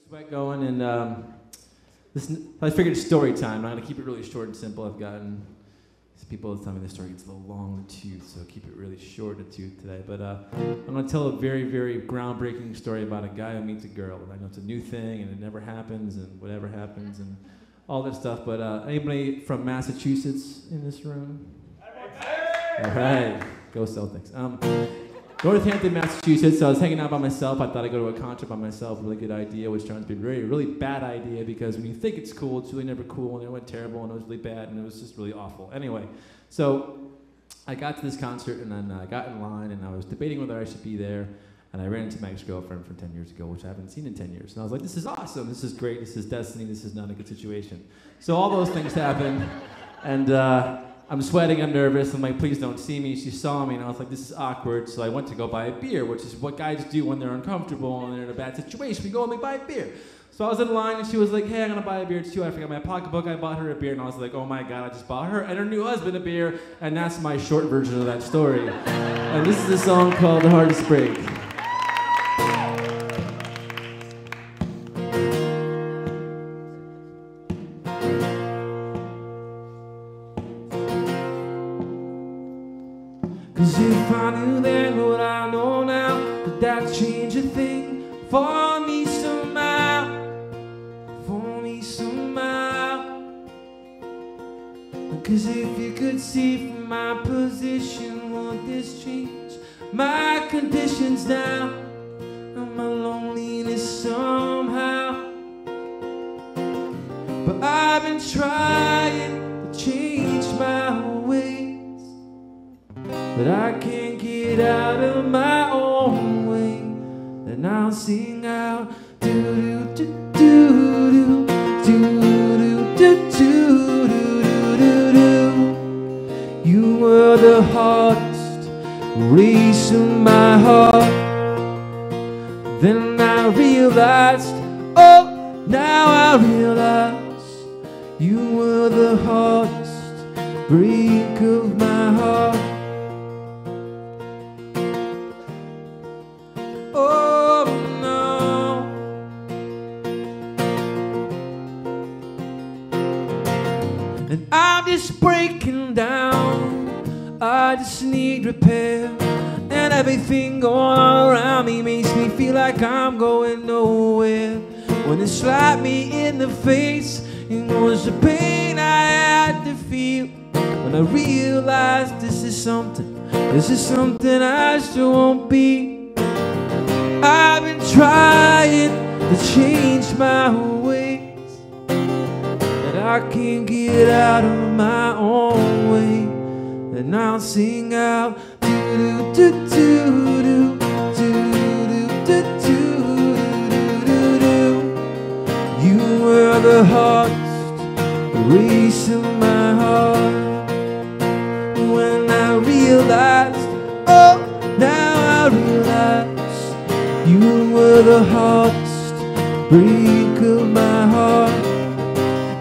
Sweat going, and I figured it's story time. I'm gonna keep it really short and simple. I've gotten people tell me the story gets a little long in the tooth, so keep it really short in the tooth today. But I'm gonna tell a very, very groundbreaking story about a guy who meets a girl. And I know it's a new thing, and it never happens, and whatever happens, and all that stuff. But anybody from Massachusetts in this room? All right, go Celtics. Northampton, Massachusetts. So I was hanging out by myself. I thought I'd go to a concert by myself. Really good idea, which turns out to be a really bad idea because when you think it's cool, it's really never cool, and it went terrible, and it was really bad, and it was just really awful. Anyway, so I got to this concert, and then I got in line, and I was debating whether I should be there, and I ran into my ex-girlfriend from 10 years ago, which I haven't seen in 10 years. And I was like, this is awesome, this is great, this is destiny, this is not a good situation. So all those things happened, and I'm sweating, I'm nervous, I'm like, please don't see me. She saw me, and I was like, this is awkward, so I went to go buy a beer, which is what guys do when they're uncomfortable and they're in a bad situation. We go and we buy a beer. So I was in line, and she was like, hey, I'm gonna buy a beer too. I forgot my pocketbook, I bought her a beer, and I was like, oh my God, I just bought her and her new husband a beer, and that's my short version of that story. And this is a song called The Hardest Break. Cause if I knew then what I know now, could that change a thing for me somehow? For me somehow. Cause if you could see from my position, would this change my conditions now? And my loneliness somehow. But I've been trying to change my ways, but I can't get out of my own way. Then I'll sing out, do do do do do do do do do do do do. You were the hardest race of my heart. Then I realized, oh, now I realize you were the hardest break of my heart. Oh no. And I'm just breaking down, I just need repair. And everything going on around me makes me feel like I'm going nowhere. When it slapped me in the face, it was the pain I had to feel. When I realized this is something I still won't be. I've been trying to change my ways, but I can't get out of my own way. And I'll sing out, do do do do do do do do do do. You were the hardest race of my heart. When I realized, oh, now I realize you were the hardest break of my heart.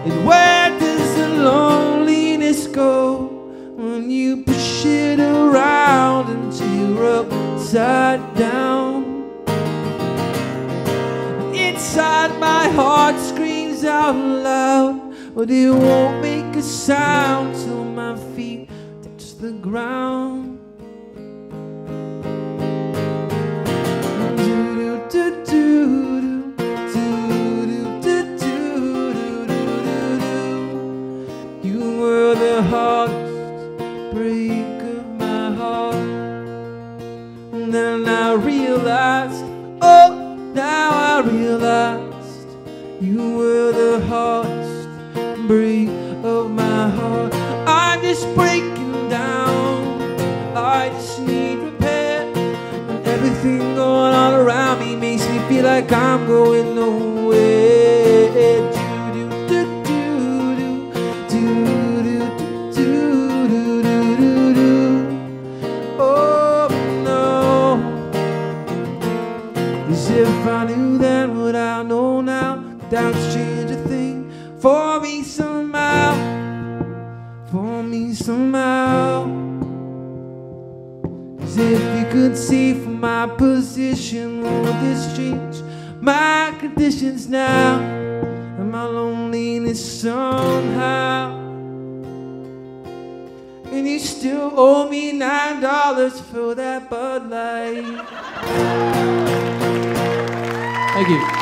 And where does the loneliness go when you push it around until you're upside down? Inside my heart screams out loud, but it won't make a sound till my feet touch the ground. You were the hardest break of my heart. And then I realized, oh, now I realized you were the hardest break of my heart. I'm just breaking down, I just need repair. And everything going on around me makes me feel like I'm going nowhere. If I knew then what I know now, that would change a thing for me somehow. For me somehow. 'Cause if you could see from my position, would this change my condition? conditions now, and my loneliness somehow. And you still owe me $9 for that Bud Light. Thank you.